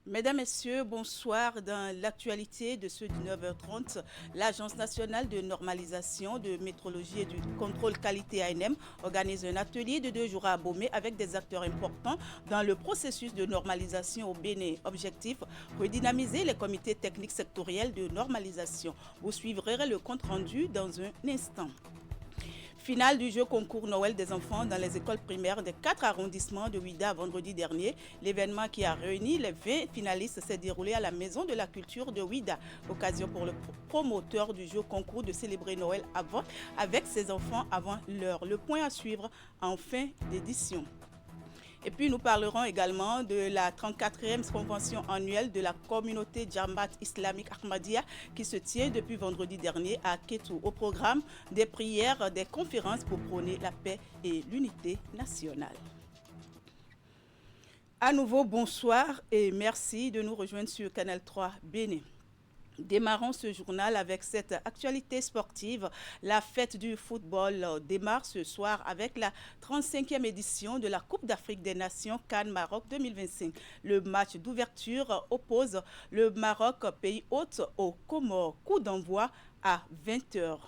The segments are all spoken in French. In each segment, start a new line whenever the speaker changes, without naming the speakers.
Mesdames, Messieurs, bonsoir. Dans l'actualité de ce 19h30, l'Agence nationale de normalisation, de métrologie et du contrôle qualité ANM organise un atelier de 2 jours à Abomey avec des acteurs importants dans le processus de normalisation au Bénin. Objectif, redynamiser les comités techniques sectoriels de normalisation. Vous suivrez le compte rendu dans un instant. Finale du jeu concours Noël des enfants dans les écoles primaires des 4 arrondissements de Ouidah vendredi dernier. L'événement qui a réuni les 20 finalistes s'est déroulé à la Maison de la Culture de Ouidah. Occasion pour le promoteur du jeu concours de célébrer Noël avec ses enfants avant l'heure. Le point à suivre en fin d'édition. Et puis nous parlerons également de la 34e convention annuelle de la communauté Jamaat islamique Ahmadiyya qui se tient depuis vendredi dernier à Kétou. Au programme, des prières, des conférences pour prôner la paix et l'unité nationale. À nouveau, bonsoir et merci de nous rejoindre sur Canal 3 Bénin. Démarrons ce journal avec cette actualité sportive. La fête du football démarre ce soir avec la 35e édition de la Coupe d'Afrique des Nations CAN Maroc 2025. Le match d'ouverture oppose le Maroc, pays hôte, aux Comores. Coup d'envoi à 20h.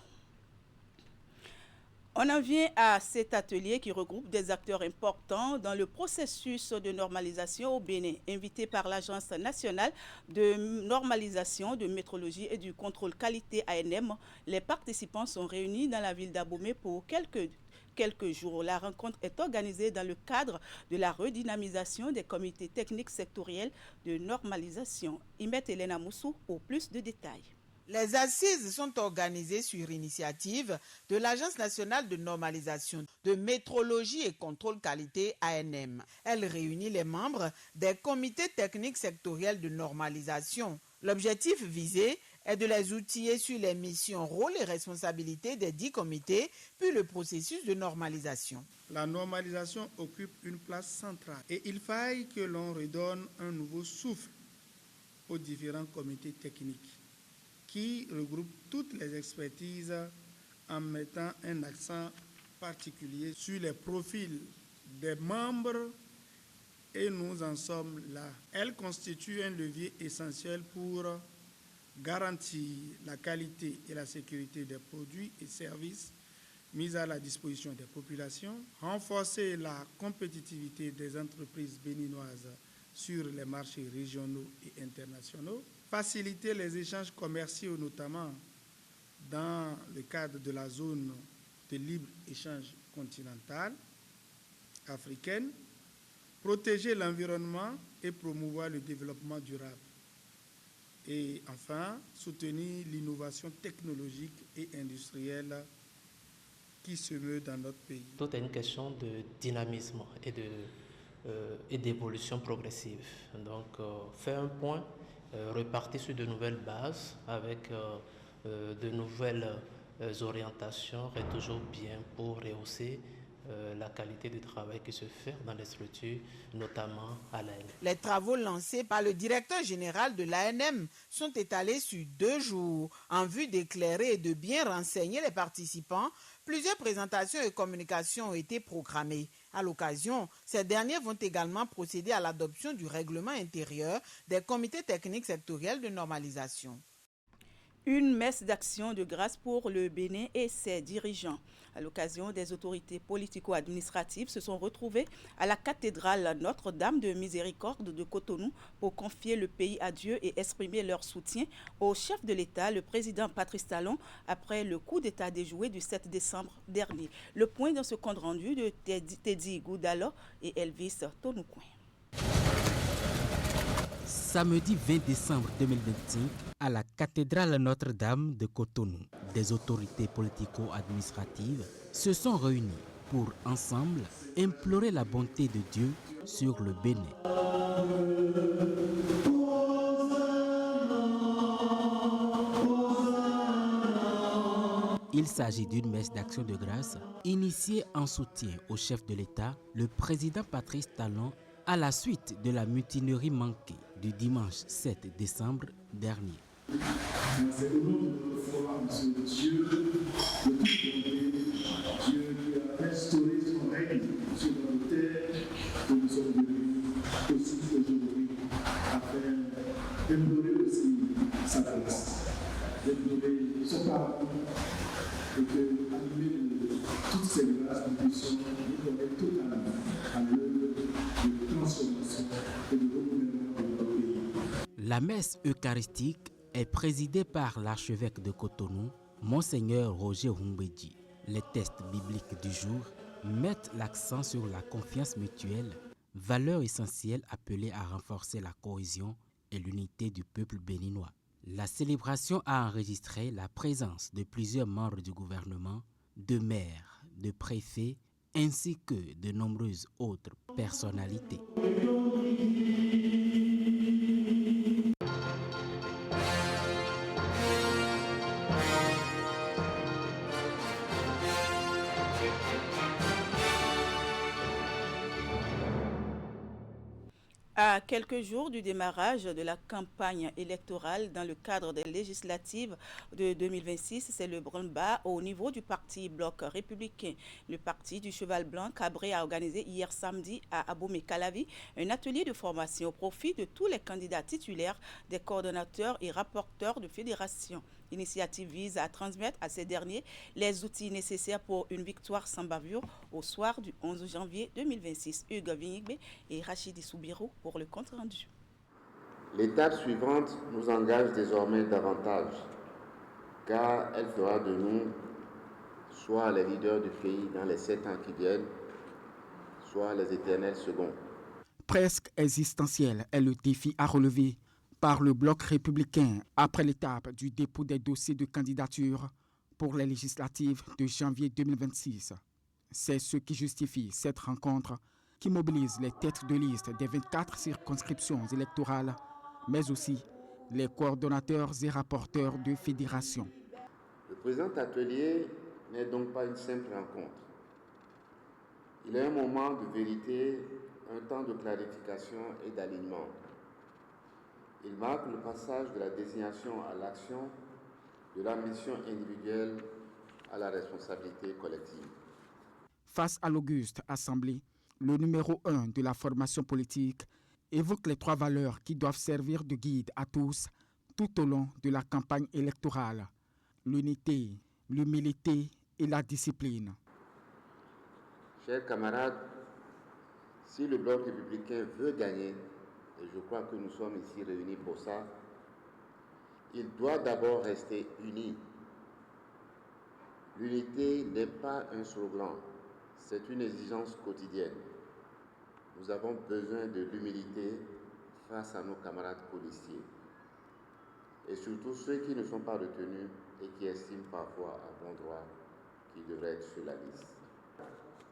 On en vient à cet atelier qui regroupe des acteurs importants dans le processus de normalisation au Bénin. Invités par l'Agence nationale de normalisation, de métrologie et du contrôle qualité ANM, les participants sont réunis dans la ville d'Abomey pour quelques jours. La rencontre est organisée dans le cadre de la redynamisation des comités techniques sectoriels de normalisation. Imet Elena Moussou pour plus de détails.
Les assises sont organisées sur initiative de l'Agence nationale de normalisation, de métrologie et contrôle qualité ANM. Elle réunit les membres des comités techniques sectoriels de normalisation. L'objectif visé est de les outiller sur les missions, rôles et responsabilités des 10 comités, puis le processus de normalisation.
La normalisation occupe une place centrale et il faille que l'on redonne un nouveau souffle aux différents comités techniques qui regroupe toutes les expertises en mettant un accent particulier sur les profils des membres et nous en sommes là. Elle constitue un levier essentiel pour garantir la qualité et la sécurité des produits et services mis à la disposition des populations, renforcer la compétitivité des entreprises béninoises sur les marchés régionaux et internationaux, faciliter les échanges commerciaux, notamment dans le cadre de la zone de libre-échange continentale africaine, protéger l'environnement et promouvoir le développement durable. Et enfin, soutenir l'innovation technologique et industrielle qui se meut dans notre pays.
Tout est une question de dynamisme et d'évolution progressive. Donc, faire un point, repartir sur de nouvelles bases avec de nouvelles orientations est toujours bien pour rehausser la qualité du travail qui se fait dans les structures, notamment à l'ANM.
Les travaux lancés par le directeur général de l'ANM sont étalés sur 2 jours. En vue d'éclairer et de bien renseigner les participants, plusieurs présentations et communications ont été programmées. À l'occasion, ces derniers vont également procéder à l'adoption du règlement intérieur des comités techniques sectoriels de normalisation.
Une messe d'action de grâce pour le Bénin et ses dirigeants. À l'occasion, des autorités politico-administratives se sont retrouvées à la cathédrale Notre-Dame de Miséricorde de Cotonou pour confier le pays à Dieu et exprimer leur soutien au chef de l'État, le président Patrice Talon, après le coup d'État déjoué du 7 décembre dernier. Le point dans ce compte rendu de Teddy Goudalo et Elvis Tonoukouen.
Samedi 20 décembre 2025, à la cathédrale Notre-Dame de Cotonou, des autorités politico-administratives se sont réunies pour ensemble implorer la bonté de Dieu sur le Bénin. Il s'agit d'une messe d'action de grâce initiée en soutien au chef de l'État, le président Patrice Talon, à la suite de la mutinerie manquée du dimanche 7 décembre dernier.
C'est au nom de foi, Monsieur Dieu, de toute bonté, Dieu qui a restauré son règne sur notre terre, que nous sommes venus aussi aujourd'hui à faire de nous donner aussi sa place, de nous donner son parcours, et que, animés de toutes ces grâces, nous puissions nous donner totalement à l'œuvre de transformation et de recouvrement de notre pays.
La messe eucharistique est présidée par l'archevêque de Cotonou, Monseigneur Roger Humbedji. Les textes bibliques du jour mettent l'accent sur la confiance mutuelle, valeur essentielle appelée à renforcer la cohésion et l'unité du peuple béninois. La célébration a enregistré la présence de plusieurs membres du gouvernement, de maires, de préfets, ainsi que de nombreuses autres personnalités.
À quelques jours du démarrage de la campagne électorale dans le cadre des législatives de 2026, c'est le branle-bas au niveau du parti Bloc républicain. Le parti du Cheval Blanc Cabré a organisé hier samedi à Abomey-Calavi un atelier de formation au profit de tous les candidats titulaires des coordonnateurs et rapporteurs de fédération. L'initiative vise à transmettre à ces derniers les outils nécessaires pour une victoire sans bavure au soir du 11 janvier 2026. Hugues Vignigbe et Rachidi Soubirou pour le compte rendu.
L'étape suivante nous engage désormais davantage, car elle fera de nous soit les leaders du pays dans les 7 ans qui viennent, soit les éternels seconds.
Presque existentiel est le défi à relever par le Bloc républicain après l'étape du dépôt des dossiers de candidature pour les législatives de janvier 2026. C'est ce qui justifie cette rencontre qui mobilise les têtes de liste des 24 circonscriptions électorales, mais aussi les coordonnateurs et rapporteurs de fédération.
Le présent atelier n'est donc pas une simple rencontre. Il est un moment de vérité, un temps de clarification et d'alignement. Il marque le passage de la désignation à l'action, de la mission individuelle à la responsabilité collective.
Face à l'auguste Assemblée, le numéro 1 de la formation politique évoque les 3 valeurs qui doivent servir de guide à tous tout au long de la campagne électorale: l'unité, l'humilité et la discipline.
Chers camarades, si le Bloc républicain veut gagner, et je crois que nous sommes ici réunis pour ça, il doit d'abord rester uni. L'unité n'est pas un slogan, c'est une exigence quotidienne. Nous avons besoin de l'humilité face à nos camarades policiers, et surtout ceux qui ne sont pas retenus et qui estiment parfois à bon droit qu'ils devraient être sur la liste.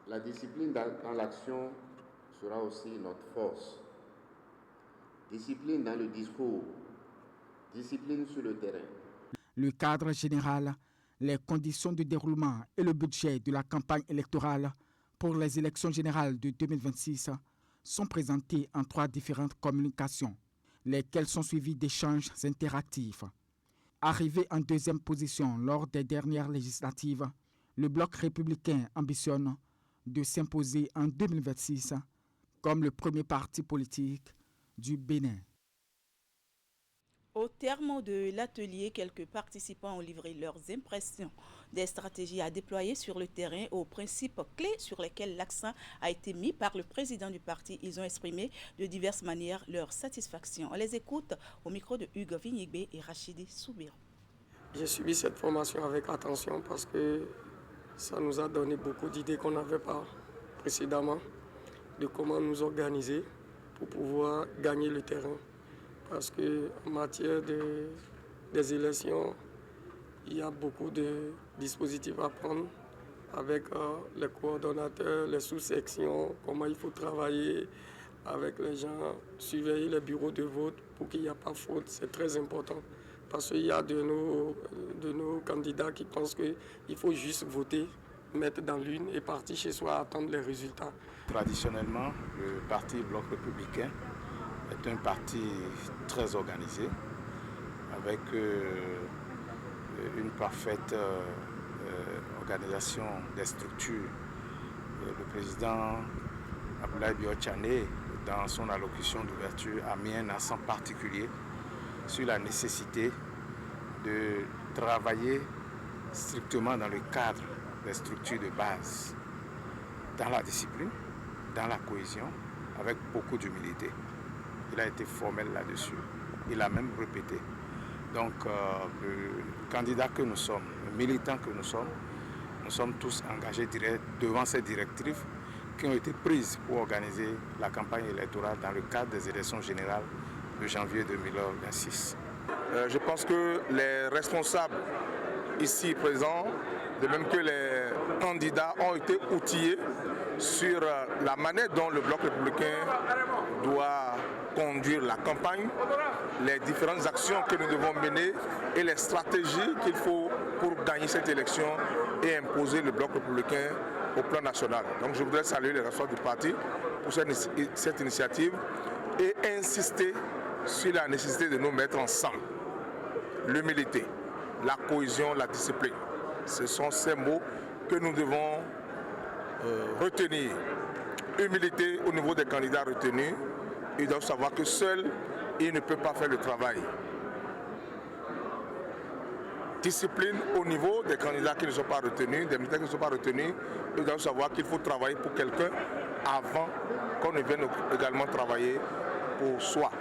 La discipline dans l'action sera aussi notre force. Discipline dans le discours, discipline sur le terrain.
Le cadre général, les conditions de déroulement et le budget de la campagne électorale pour les élections générales de 2026 sont présentés en 3 différentes communications, lesquelles sont suivies d'échanges interactifs. Arrivé en 2e position lors des dernières législatives, le Bloc républicain ambitionne de s'imposer en 2026 comme le premier parti politique du Bénin.
Au terme de l'atelier, quelques participants ont livré leurs impressions des stratégies à déployer sur le terrain aux principes clés sur lesquels l'accent a été mis par le président du parti. Ils ont exprimé de diverses manières leur satisfaction. On les écoute au micro de Hugues Vignigbe et Rachidi Soubirou.
J'ai suivi cette formation avec attention parce que ça nous a donné beaucoup d'idées qu'on n'avait pas précédemment de comment nous organiser pour pouvoir gagner le terrain. Parce qu'en matière des élections, il y a beaucoup de dispositifs à prendre avec les coordonnateurs, les sous-sections, comment il faut travailler avec les gens, surveiller les bureaux de vote pour qu'il n'y ait pas de faute. C'est très important. Parce qu'il y a de nos candidats qui pensent qu'il faut juste voter, mettre dans l'urne et partir chez soi attendre les résultats.
Traditionnellement, le parti Bloc républicain est un parti très organisé, avec une parfaite organisation des structures. Le président Abdoulaye Biotchane, dans son allocution d'ouverture, a mis un accent particulier sur la nécessité de travailler strictement dans le cadre des structures de base, dans la discipline, dans la cohésion, avec beaucoup d'humilité. Il a été formel là-dessus. Il a même répété. Donc, le candidat que nous sommes, le militant que nous sommes tous engagés devant ces directives qui ont été prises pour organiser la campagne électorale dans le cadre des élections générales de janvier 2026.
Je pense que les responsables ici présents, de même que les candidats, ont été outillés sur la manière dont le Bloc républicain doit conduire la campagne, les différentes actions que nous devons mener et les stratégies qu'il faut pour gagner cette élection et imposer le Bloc républicain au plan national. Donc je voudrais saluer les responsables du parti pour cette initiative et insister sur la nécessité de nous mettre ensemble. L'humilité, la cohésion, la discipline. Ce sont ces mots que nous devons retenir. Humilité au niveau des candidats retenus. Ils doivent savoir que seul, ils ne peuvent pas faire le travail. Discipline au niveau des candidats qui ne sont pas retenus, des militaires qui ne sont pas retenus. Ils doivent savoir qu'il faut travailler pour quelqu'un avant qu'on ne vienne également travailler pour soi.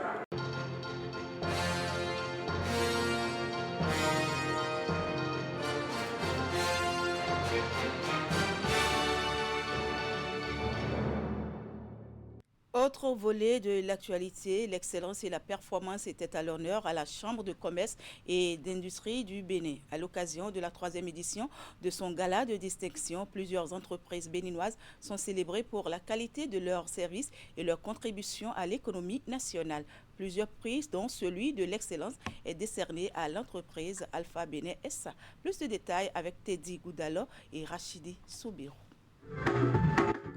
Autre volet de l'actualité, l'excellence et la performance étaient à l'honneur à la Chambre de commerce et d'industrie du Bénin. À l'occasion de la 3e édition de son gala de distinction, plusieurs entreprises béninoises sont célébrées pour la qualité de leurs services et leur contribution à l'économie nationale. Plusieurs prix, dont celui de l'excellence, est décerné à l'entreprise Alpha Bénin SA. Plus de détails avec Teddy Goudalo et Rachidi Soubirou.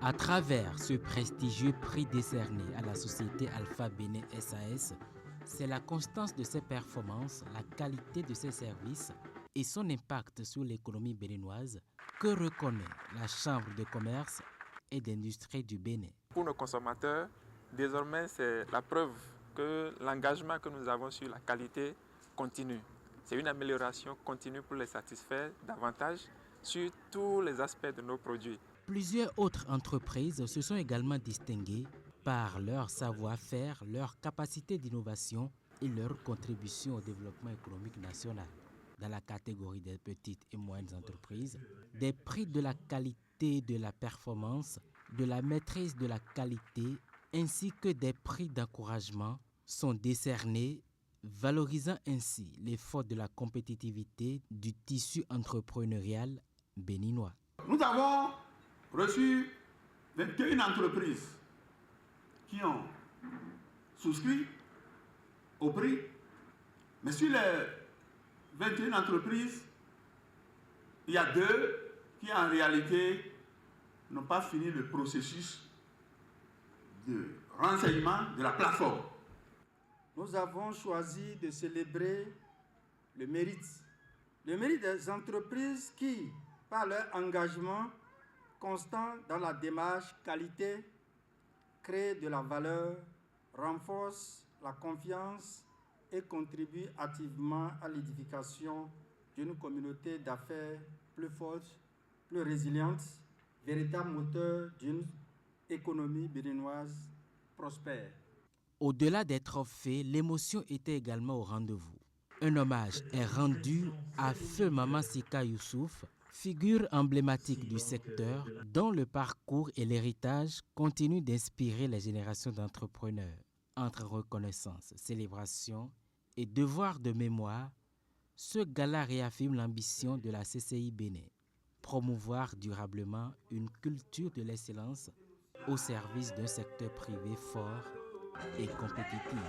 À travers ce prestigieux prix décerné à la société Alpha Bénin SAS, c'est la constance de ses performances, la qualité de ses services et son impact sur l'économie béninoise que reconnaît la Chambre de commerce et d'industrie du Bénin.
Pour nos consommateurs, désormais, c'est la preuve que l'engagement que nous avons sur la qualité continue. C'est une amélioration continue pour les satisfaire davantage sur tous les aspects de nos produits.
Plusieurs autres entreprises se sont également distinguées par leur savoir-faire, leur capacité d'innovation et leur contribution au développement économique national. Dans la catégorie des petites et moyennes entreprises, des prix de la qualité de la performance, de la maîtrise de la qualité, ainsi que des prix d'encouragement sont décernés, valorisant ainsi l'effort de la compétitivité du tissu entrepreneurial béninois.
Nous avons reçu 21 entreprises qui ont souscrit au prix, mais sur les 21 entreprises, il y a 2 qui en réalité n'ont pas fini le processus de renseignement de la plateforme.
Nous avons choisi de célébrer le mérite des entreprises qui, par leur engagement constant dans la démarche qualité, créent de la valeur, renforcent la confiance et contribuent activement à l'édification d'une communauté d'affaires plus forte, plus résiliente, véritable moteur d'une économie béninoise prospère.
Au-delà des trophées, l'émotion était également au rendez-vous. Un hommage est rendu à Feu Maman Sika Youssouf, figure emblématique du secteur dont le parcours et l'héritage continuent d'inspirer les générations d'entrepreneurs. Entre reconnaissance, célébration et devoir de mémoire, ce gala réaffirme l'ambition de la CCI Bénin, promouvoir durablement une culture de l'excellence au service d'un secteur privé fort et compétitif.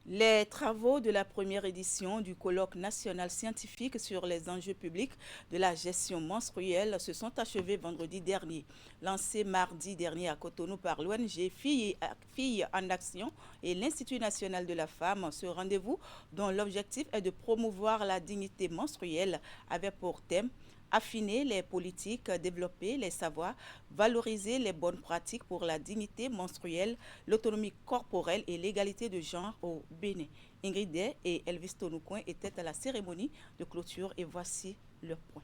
Les travaux de la première édition du colloque national scientifique sur les enjeux publics de la gestion menstruelle se sont achevés vendredi dernier. Lancé mardi dernier à Cotonou par l'ONG Filles en Action et l'Institut national de la femme, ce rendez-vous dont l'objectif est de promouvoir la dignité menstruelle avait pour thème « affiner les politiques, développer les savoirs, valoriser les bonnes pratiques pour la dignité menstruelle, l'autonomie corporelle et l'égalité de genre au Bénin. Ingrid Day et Elvis Tonoucoin étaient à la cérémonie de clôture et voici leur point.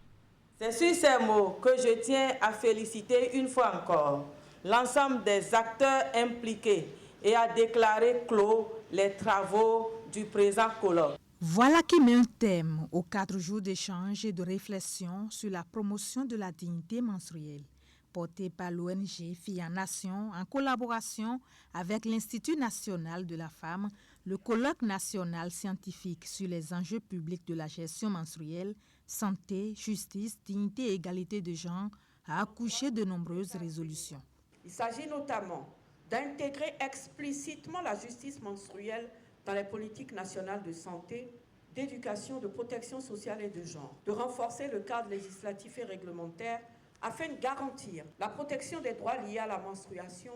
C'est sur ces mots que je tiens à féliciter une fois encore l'ensemble des acteurs impliqués et à déclarer clos les travaux du présent colloque.
Voilà qui met un thème aux 4 jours d'échange et de réflexion sur la promotion de la dignité menstruelle, porté par l'ONG Filles en Nation en collaboration avec l'Institut national de la femme, le colloque national scientifique sur les enjeux publics de la gestion menstruelle, santé, justice, dignité et égalité de genre a accouché de nombreuses résolutions.
Il s'agit notamment d'intégrer explicitement la justice menstruelle dans les politiques nationales de santé, d'éducation, de protection sociale et de genre, de renforcer le cadre législatif et réglementaire afin de garantir la protection des droits liés à la menstruation,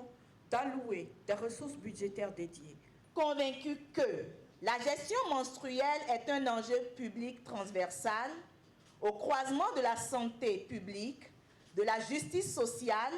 d'allouer des ressources budgétaires dédiées.
Convaincu que la gestion menstruelle est un enjeu public transversal au croisement de la santé publique, de la justice sociale,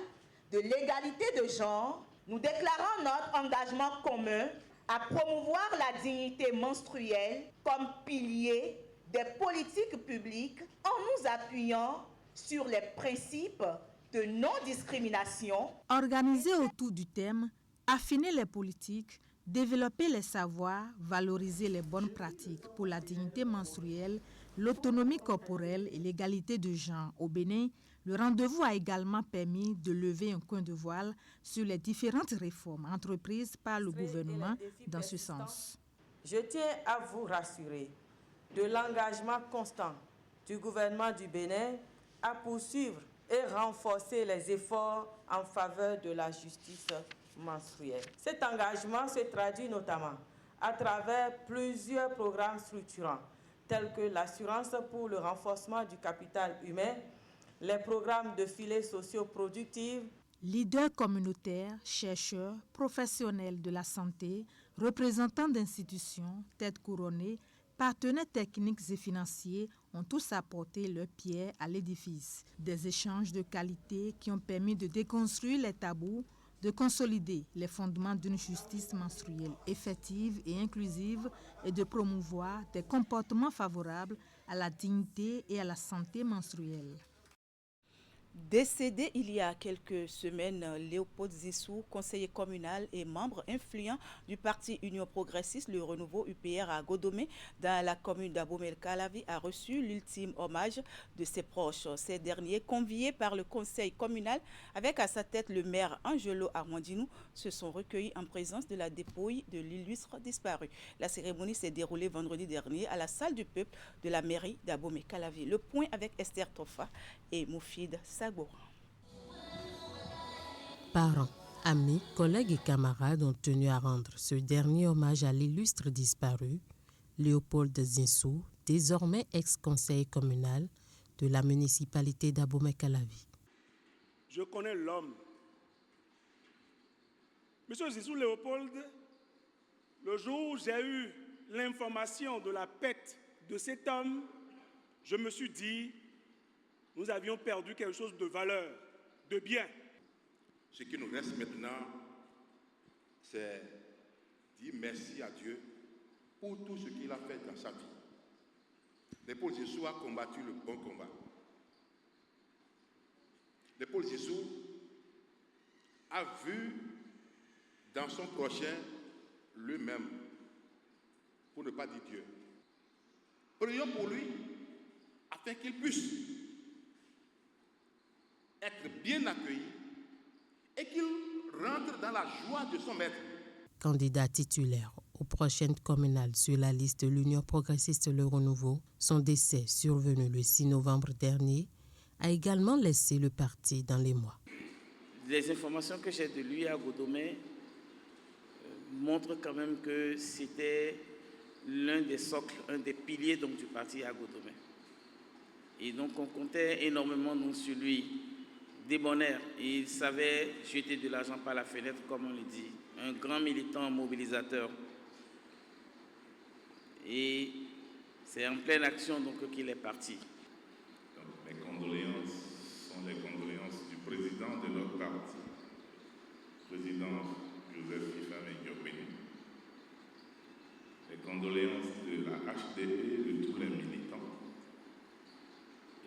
de l'égalité de genre, nous déclarons notre engagement commun à promouvoir la dignité menstruelle comme pilier des politiques publiques en nous appuyant sur les principes de non-discrimination.
Organisé autour du thème « Affiner les politiques », développer les savoirs, valoriser les bonnes pratiques pour la dignité menstruelle, l'autonomie corporelle et l'égalité de genre au Bénin, le rendez-vous a également permis de lever un coin de voile sur les différentes réformes entreprises par le gouvernement dans ce sens.
Je tiens à vous rassurer de l'engagement constant du gouvernement du Bénin à poursuivre et renforcer les efforts en faveur de la justice menstruelle. Cet engagement se traduit notamment à travers plusieurs programmes structurants, tels que l'assurance pour le renforcement du capital humain, les programmes de filets sociaux productifs.
Leaders communautaires, chercheurs, professionnels de la santé, représentants d'institutions, têtes couronnées, partenaires techniques et financiers ont tous apporté leur pierre à l'édifice. Des échanges de qualité qui ont permis de déconstruire les tabous, de consolider les fondements d'une justice menstruelle effective et inclusive et de promouvoir des comportements favorables à la dignité et à la santé menstruelle.
Décédé il y a quelques semaines, Léopold Zissou, conseiller communal et membre influent du parti Union progressiste, le renouveau UPR à Godomé, dans la commune d'Abomey-Calavi, a reçu l'ultime hommage de ses proches. Ces derniers, conviés par le conseil communal, avec à sa tête le maire Angelo Armandinou, se sont recueillis en présence de la dépouille de l'illustre disparu. La cérémonie s'est déroulée vendredi dernier à la salle du peuple de la mairie d'Abomey-Calavi. Le point avec Esther Tofa et Moufid Sagora.
Parents, amis, collègues et camarades ont tenu à rendre ce dernier hommage à l'illustre disparu, Léopold Zinsou, désormais ex-conseiller communal de la municipalité d'Abomey-Calavi.
Je connais l'homme. Monsieur Zinsou Léopold, le jour où j'ai eu l'information de la perte de cet homme, je me suis dit, nous avions perdu quelque chose de valeur, de bien.
Ce qui nous reste maintenant, c'est dire merci à Dieu pour tout ce qu'il a fait dans sa vie. Léopold Zinsou a combattu le bon combat. Léopold Zinsou a vu dans son prochain lui-même, pour ne pas dire Dieu. Prions pour lui, afin qu'il puisse être bien accueilli et qu'il rentre dans la joie de son maître.
Candidat titulaire aux prochaines communales sur la liste de l'Union progressiste Le Renouveau, son décès survenu le 6 novembre dernier a également laissé le parti dans les mois.
Les informations que j'ai de lui à Godomé montrent quand même que c'était l'un des socles, un des piliers donc, du parti à Godomé. Et donc on comptait énormément donc, sur lui, débonnaire. Et il savait jeter de l'argent par la fenêtre, comme on le dit. Un grand militant mobilisateur. Et c'est en pleine action donc qu'il est parti.
Donc, mes condoléances
président Joseph Ifame Diopény, les condoléances de la HDP, de tous les militants.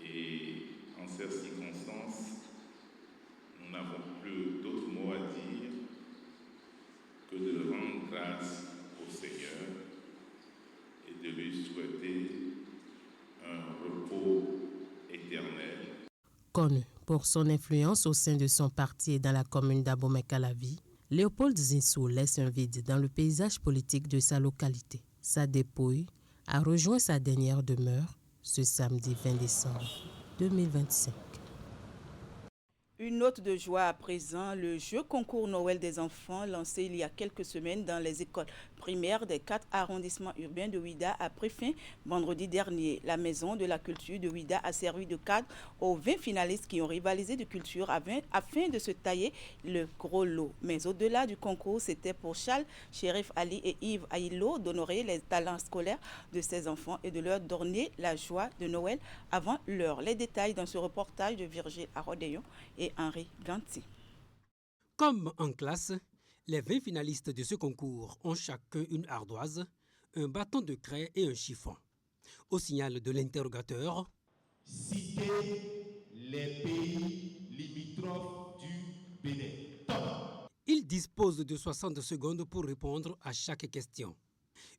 Et en ces circonstances, nous n'avons plus d'autres mots à dire que de rendre grâce au Seigneur et de lui souhaiter un repos éternel.
Connu pour son influence au sein de son parti et dans la commune d'Abomey-Calavi, Léopold Zinsou laisse un vide dans le paysage politique de sa localité. Sa dépouille a rejoint sa dernière demeure ce samedi 20 décembre 2025.
Une note de joie à présent, le jeu concours Noël des enfants lancé il y a quelques semaines dans les écoles primaires des 4 arrondissements urbains de Ouidah a pris fin vendredi dernier. La Maison de la Culture de Ouidah a servi de cadre aux 20 finalistes qui ont rivalisé de culture afin de se tailler le gros lot. Mais au-delà du concours, c'était pour Charles Chérif Ali et Yves Aïlo d'honorer les talents scolaires de ces enfants et de leur donner la joie de Noël avant l'heure. Les détails dans ce reportage de Virgile Arodéon et Henri Ganti.
Comme en classe, les 20 finalistes de ce concours ont chacun une ardoise, un bâton de craie et un chiffon. Au signal de l'interrogateur,
citez les pays limitrophes du Bénin.
Il dispose de 60 secondes pour répondre à chaque question.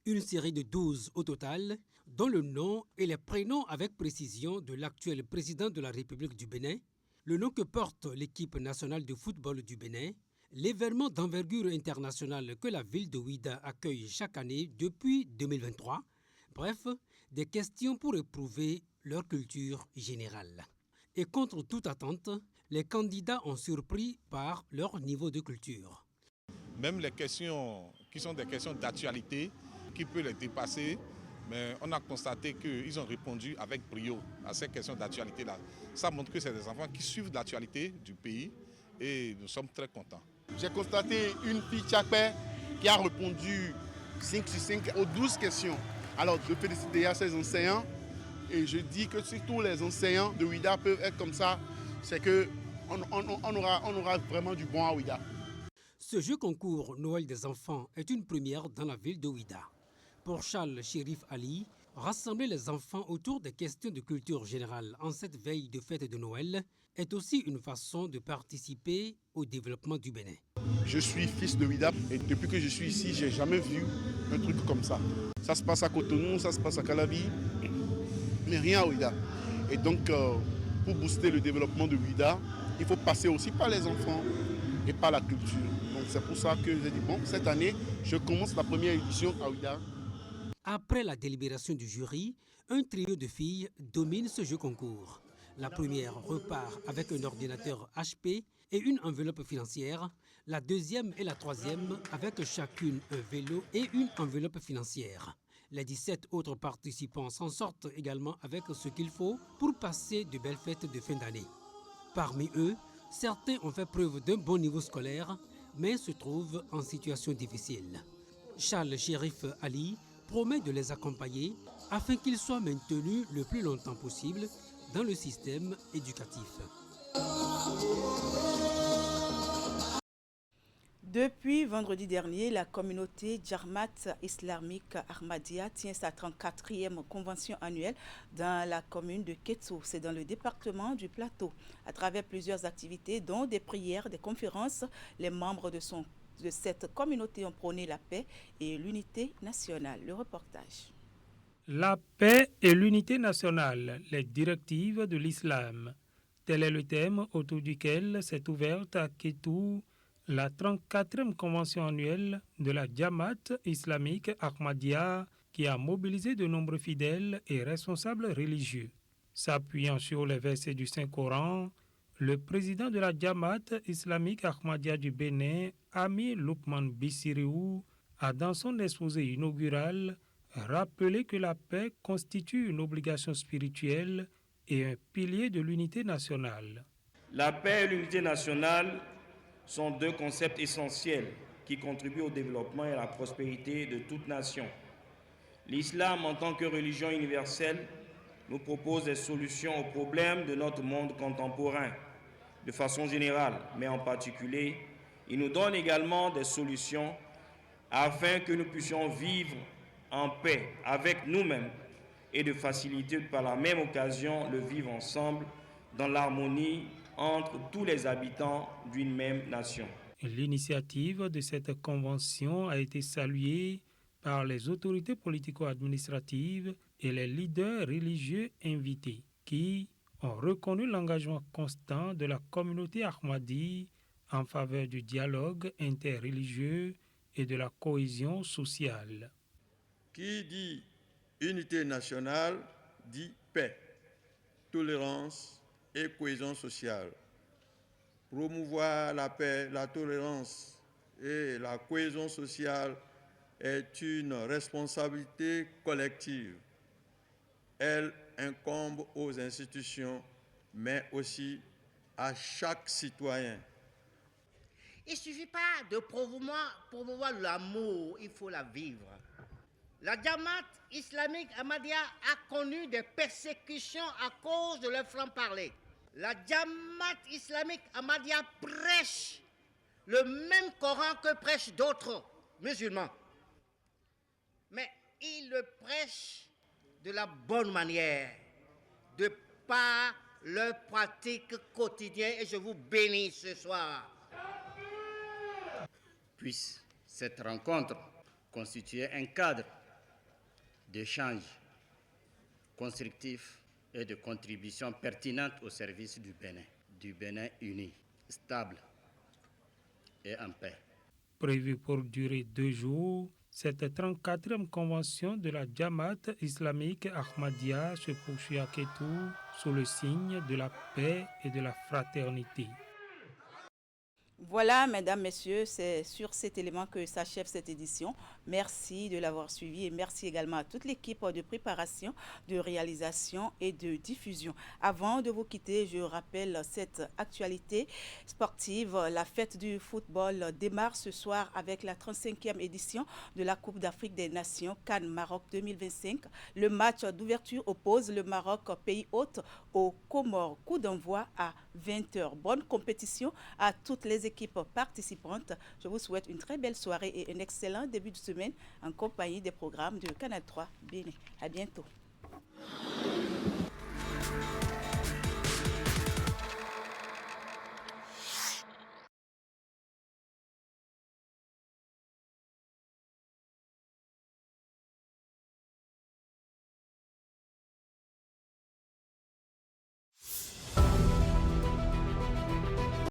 Une série de 12 au total, dont le nom et les prénoms avec précision de l'actuel président de la République du Bénin, le nom que porte l'équipe nationale de football du Bénin, l'événement d'envergure internationale que la ville de Ouidah accueille chaque année depuis 2023. Bref, des questions pour éprouver leur culture générale. Et contre toute attente, les candidats ont surpris par leur niveau de culture.
Même les questions qui sont des questions d'actualité, qui peuvent les dépasser, mais on a constaté qu'ils ont répondu avec brio à ces questions d'actualité-là. Ça montre que c'est des enfants qui suivent l'actualité du pays et nous sommes très contents.
J'ai constaté une fille Tchakpé qui a répondu 5 sur 5 aux 12 questions. Alors je félicite déjà ces enseignants et je dis que si tous les enseignants de Ouidah peuvent être comme ça, c'est qu'on aura vraiment du bon à Ouidah.
Ce jeu concours Noël des enfants est une première dans la ville de Ouidah. Pour Charles Chérif Ali, rassembler les enfants autour des questions de culture générale en cette veille de fête de Noël est aussi une façon de participer au développement du Bénin.
Je suis fils de Ouidah et depuis que je suis ici, je n'ai jamais vu un truc comme ça. Ça se passe à Cotonou, ça se passe à Calavi, mais rien à Ouidah. Et donc, pour booster le développement de Ouidah, il faut passer aussi par les enfants et par la culture. Donc c'est pour ça que j'ai dit, bon, cette année, je commence la première édition à Ouidah.
Après la délibération du jury, un trio de filles domine ce jeu concours. La première repart avec un ordinateur HP et une enveloppe financière. La deuxième et la troisième avec chacune un vélo et une enveloppe financière. Les 17 autres participants s'en sortent également avec ce qu'il faut pour passer de belles fêtes de fin d'année. Parmi eux, certains ont fait preuve d'un bon niveau scolaire, mais se trouvent en situation difficile. Charles Chérif Ali promet de les accompagner afin qu'ils soient maintenus le plus longtemps possible dans le système éducatif.
Depuis vendredi dernier, la communauté Djarmat islamique Ahmadiyya tient sa 34e convention annuelle dans la commune de Kétou, c'est dans le département du Plateau. À travers plusieurs activités, dont des prières, des conférences, les membres de cette communauté ont prôné la paix et l'unité nationale. Le reportage.
La paix et l'unité nationale, les directives de l'islam. Tel est le thème autour duquel s'est ouverte à Kétou la 34e convention annuelle de la Djarmat islamique Ahmadiyya qui a mobilisé de nombreux fidèles et responsables religieux. S'appuyant sur les versets du Saint-Coran, le président de la Djarmat islamique Ahmadiyya du Bénin, Ami Lukman Bissiriou, a dans son exposé inaugural rappelé que la paix constitue une obligation spirituelle et un pilier de l'unité nationale.
La paix et l'unité nationale sont deux concepts essentiels qui contribuent au développement et à la prospérité de toute nation. L'islam, en tant que religion universelle, nous propose des solutions aux problèmes de notre monde contemporain. De façon générale, mais en particulier, Il nous donne également des solutions afin que nous puissions vivre en paix avec nous-mêmes et de faciliter par la même occasion le vivre ensemble dans l'harmonie entre tous les habitants d'une même nation.
L'initiative de cette convention a été saluée par les autorités politico-administratives et les leaders religieux invités qui ont reconnu l'engagement constant de la communauté ahmadie en faveur du dialogue interreligieux et de la cohésion sociale.
Qui dit unité nationale dit paix, tolérance et cohésion sociale. Promouvoir la paix, la tolérance et la cohésion sociale est une responsabilité collective. Elle incombe aux institutions, mais aussi à chaque citoyen.
Il ne suffit pas de promouvoir l'amour, il faut la vivre. La Jamaat islamique Ahmadiyya a connu des persécutions à cause de leur franc-parler. La Jamaat islamique Ahmadiyya prêche le même Coran que prêchent d'autres musulmans. Mais ils le prêchent de la bonne manière, de par leur pratique quotidienne, et je vous bénis ce soir. Puisse cette rencontre constituer un cadre d'échange constructif et de contribution pertinente au service du Bénin uni, stable et en paix.
Prévue pour durer 2 jours, cette 34e convention de la Jamaat islamique Ahmadiyya se poursuit à Kétou sous le signe de la paix et de la fraternité.
Voilà, mesdames, messieurs, c'est sur cet élément que s'achève cette édition. Merci de l'avoir suivi et merci également à toute l'équipe de préparation, de réalisation et de diffusion. Avant de vous quitter, je rappelle cette actualité sportive. La fête du football démarre ce soir avec la 35e édition de la Coupe d'Afrique des Nations CAN Maroc 2025. Le match d'ouverture oppose le Maroc, pays hôte, aux Comores. Coup d'envoi à 20h. Bonne compétition à toutes les équipes participantes. Je vous souhaite une très belle soirée et un excellent début de semaine en compagnie des programmes de Canal 3 Bénin. À bientôt.